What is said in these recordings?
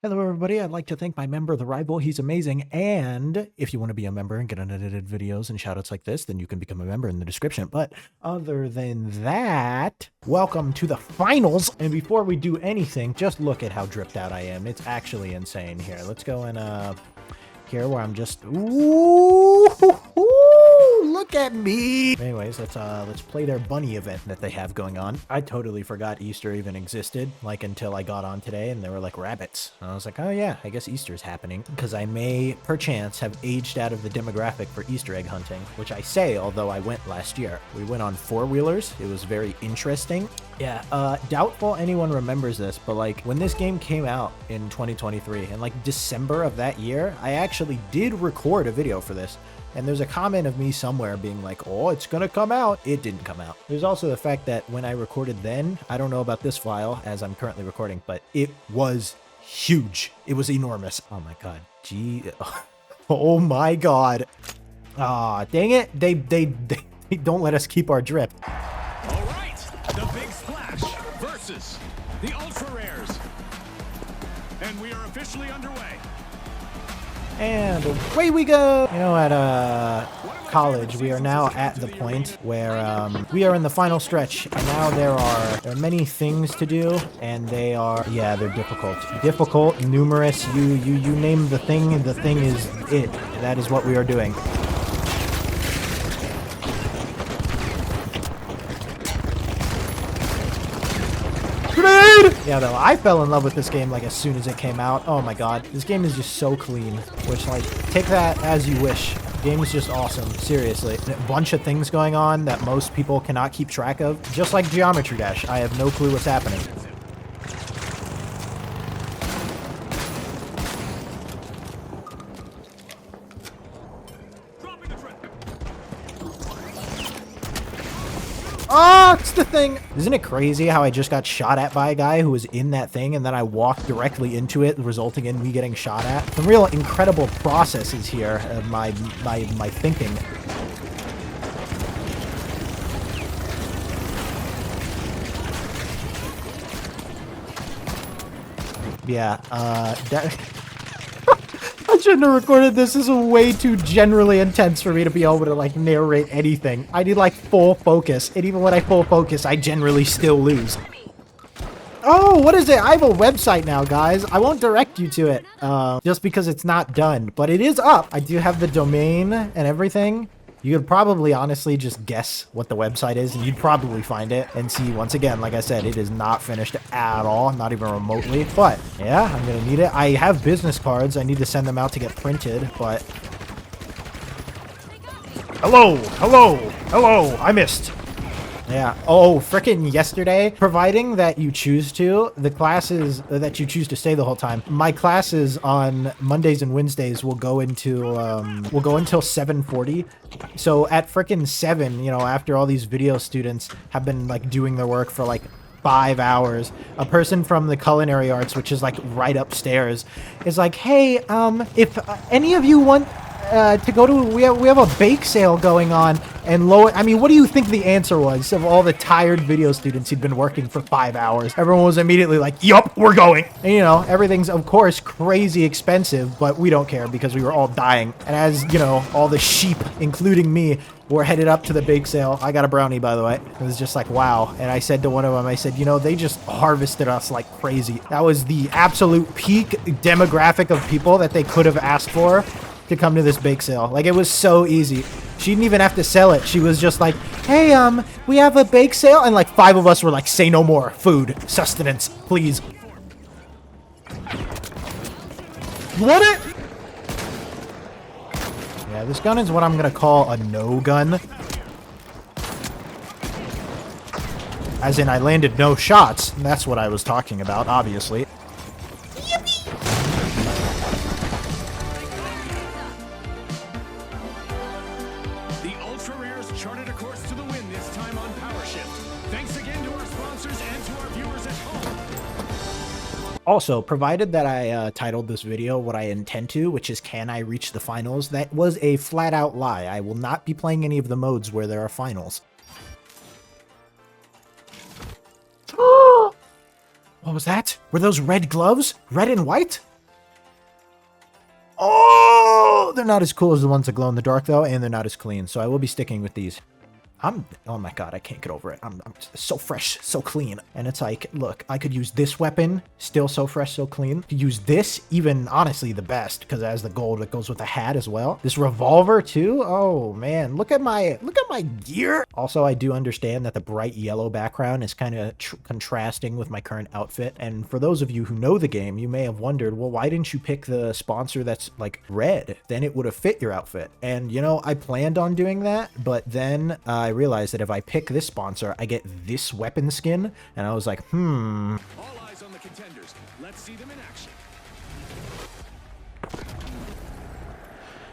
Hello, everybody. I'd like to thank my member, TheRival. He's amazing. And if you want to be a member and get unedited videos and shoutouts like this, then you can become a member in the description. But other than that, welcome to the finals. And before we do anything, just look at how dripped out I am. It's actually insane here. Let's go in here where I'm just look at me. Anyways, let's play their bunny event that they have going on. I totally forgot Easter even existed, like until I got on today and they were like rabbits. And I was like, oh yeah, I guess Easter's happening, because I may perchance have aged out of the demographic for Easter egg hunting, which I say, although I went last year. We went on four-wheelers. It was very interesting. Yeah, doubtful anyone remembers this, but like when this game came out in 2023 and like December of that year, I actually did record a video for this. And there's a comment of me somewhere being like, oh, it's gonna come out. It didn't come out. There's also the fact that when I recorded then, I don't know about this file as I'm currently recording, but it was huge. It was enormous. Oh my God. Gee. Oh my God. Ah, dang it. They don't let us keep our drip. All right, the big splash versus the ultra rares. And we are officially underway. And away we go. You know, at college, we are now at the point where we are in the final stretch, and now there are many things to do, and they're difficult, numerous. You name the thing is it. That is what we are doing. Grenade! Yeah, though, I fell in love with this game like as soon as it came out. Oh my God, this game is just so clean, which like, take that as you wish. The game is just awesome, seriously. A bunch of things going on that most people cannot keep track of. Just like Geometry Dash, I have no clue what's happening. Oh, it's the thing. Isn't it crazy how I just got shot at by a guy who was in that thing and then I walked directly into it, resulting in me getting shot at? Some real incredible processes here of my thinking. Yeah, I shouldn't have recorded this. This is way too generally intense for me to be able to like narrate anything. I need like full focus, and even when I full focus, I generally still lose. Oh, what is it? I have a website now, guys. I won't direct you to it just because it's not done, but it is up. I do have the domain and everything. You could probably honestly just guess what the website is, and you'd probably find it and see, once again, like I said, it is not finished at all, not even remotely. But yeah, I'm gonna need it. I have business cards. I need to send them out to get printed, but hello, I missed. Yeah. Oh, frickin' yesterday, providing that you choose to, the classes that you choose to stay the whole time, my classes on Mondays and Wednesdays will go until 7:40. So at frickin' 7, you know, after all these video students have been like doing their work for like 5 hours, a person from the culinary arts, which is like right upstairs, is like, hey, if any of you want to go to, we have a bake sale going on, and I mean, what do you think the answer was of all the tired video students who'd been working for 5 hours? Everyone was immediately like, yup, we're going. And you know, everything's of course crazy expensive, but we don't care because we were all dying. And as you know, all the sheep, including me, were headed up to the bake sale. I got a brownie, by the way. It was just like, wow. And I said to one of them, I said, you know, they just harvested us like crazy. That was the absolute peak demographic of people that they could have asked for to come to this bake sale. Like, it was so easy. She didn't even have to sell it. She was just like, hey, we have a bake sale. And like 5 of us were like, say no more. Food, sustenance, please. What it? Yeah, this gun is what I'm gonna call a no gun. As in, I landed no shots. That's what I was talking about, obviously. The ultra rares charted a course to the win this time on Power Shift. Thanks again to our sponsors and to our viewers at home. Also, provided that I titled this video what I intend to, which is can I reach the finals, that was a flat out lie. I will not be playing any of the modes where there are finals. What was that? Were those red gloves? Red and white? Oh, they're not as cool as the ones that glow in the dark though, and they're not as clean. So I will be sticking with these. Oh my god, I can't get over it. I'm so fresh, so clean. And it's like, look, I could use this weapon, still so fresh, so clean. Could use this, even honestly the best, because it has the gold that goes with the hat as well. This revolver too. Oh man, look at my gear. Also, I do understand that the bright yellow background is kind of contrasting with my current outfit. And for those of you who know the game, you may have wondered, well, why didn't you pick the sponsor that's like red? Then it would have fit your outfit. And you know, I planned on doing that, but then I realized that if I pick this sponsor, I get this weapon skin, and I was like, All eyes on the contenders. Let's see them in action.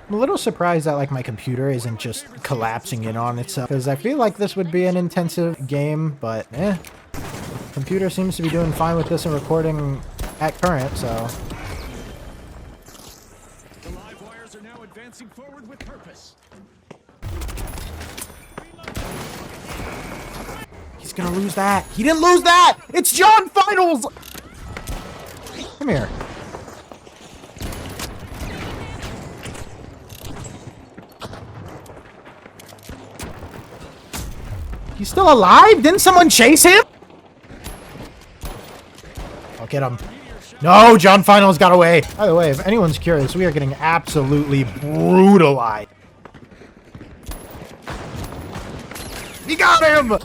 I'm a little surprised that like my computer isn't just collapsing in on itself, because I feel like this would be an intensive game, but computer seems to be doing fine with this and recording at current, so. The live wires are now advancing forward with purpose. He's gonna lose that. He didn't lose that! It's John Finals! Come here. He's still alive? Didn't someone chase him? Oh, get him. No, John Finals got away. By the way, if anyone's curious, we are getting absolutely brutalized. He got him!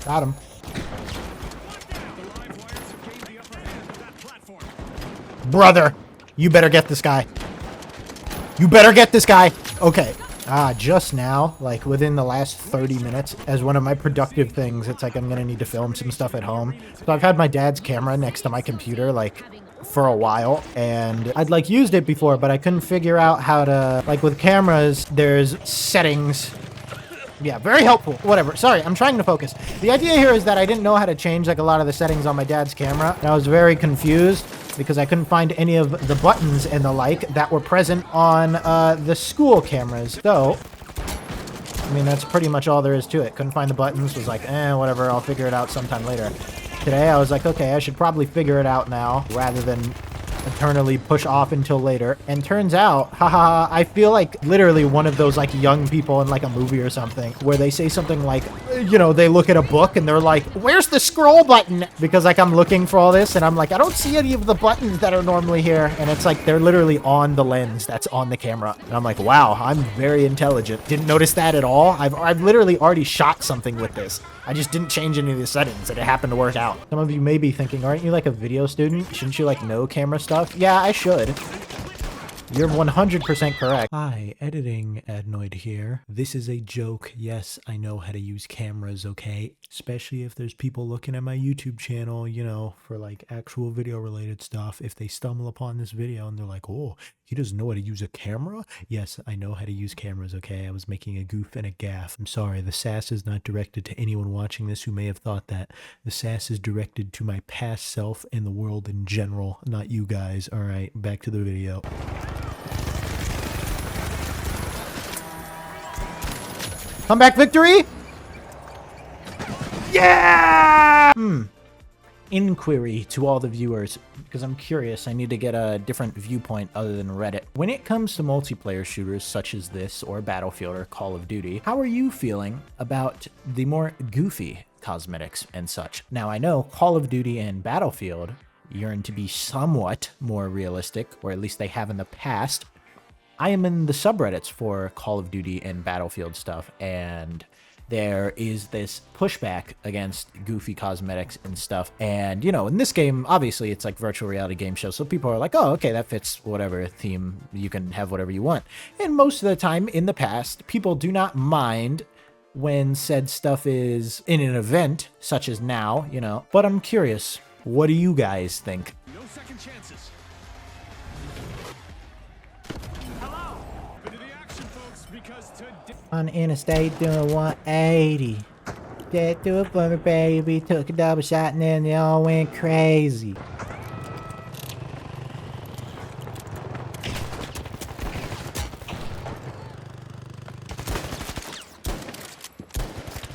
Got him. Brother, you better get this guy. You better get this guy. Okay. Just now, like within the last 30 minutes, as one of my productive things, it's like I'm gonna need to film some stuff at home. So I've had my dad's camera next to my computer, like, for a while, and I'd like used it before, but I couldn't figure out how to, like with cameras, there's settings. Yeah, very helpful. Whatever. Sorry, I'm trying to focus. The idea here is that I didn't know how to change like a lot of the settings on my dad's camera. And I was very confused because I couldn't find any of the buttons and the like that were present on the school cameras. So, I mean, that's pretty much all there is to it. Couldn't find the buttons. Was like, whatever, I'll figure it out sometime later. Today, I was like, okay, I should probably figure it out now rather than eternally push off until later. And turns out, haha, I feel like literally one of those like young people in like a movie or something where they say something like, you know, they look at a book and they're like, where's the scroll button? Because like I'm looking for all this and I'm like, I don't see any of the buttons that are normally here. And it's like, they're literally on the lens that's on the camera. And I'm like, wow, I'm very intelligent. Didn't notice that at all. I've literally already shot something with this. I just didn't change any of the settings and it happened to work out. Some of you may be thinking, aren't you like a video student? Shouldn't you like know camera stuff? Yeah, I should. You're 100% correct. Hi, editing adenoid here. This is a joke. Yes, I know how to use cameras, okay? Especially if there's people looking at my YouTube channel, you know, for like actual video related stuff. If they stumble upon this video and they're like, oh, he doesn't know how to use a camera? Yes, I know how to use cameras, okay? I was making a goof and a gaffe. I'm sorry, the sass is not directed to anyone watching this who may have thought that. The sass is directed to my past self and the world in general, not you guys. All right, back to the video. Comeback victory? Yeah! Inquiry to all the viewers, because I'm curious. I need to get a different viewpoint other than Reddit. When it comes to multiplayer shooters such as this, or Battlefield, or Call of Duty, how are you feeling about the more goofy cosmetics and such? Now, I know Call of Duty and Battlefield yearn to be somewhat more realistic, or at least they have in the past. I am in the subreddits for Call of Duty and Battlefield stuff, and there is this pushback against goofy cosmetics and stuff. And, you know, in this game, obviously, it's like virtual reality game show, so people are like, oh, okay, that fits whatever theme. You can have whatever you want. And most of the time, in the past, people do not mind when said stuff is in an event, such as now, you know. But I'm curious, what do you guys think? No second chances. On the interstate doing 180. Did do it for me, baby. Took a double shot and then they all went crazy.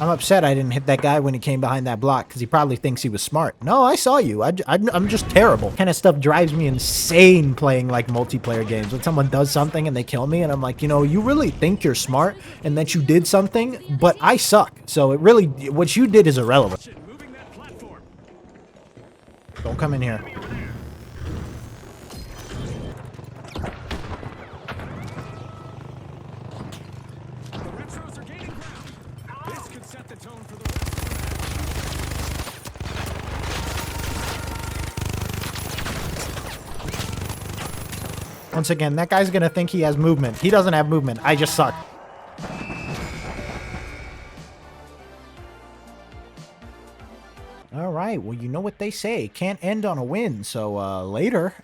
I'm upset I didn't hit that guy when he came behind that block because he probably thinks he was smart. No, I saw you. I'm just terrible. Kind of stuff drives me insane playing like multiplayer games. When someone does something and they kill me and I'm like, you know, you really think you're smart and that you did something, but I suck. So it really, what you did is irrelevant. Moving that platform. Don't come in here. The retros are gaining ground. This could set the tone for the rest of the match. Once again, that guy's gonna think he has movement. He doesn't have movement. I just suck. All right, well, you know what they say. Can't end on a win, so later.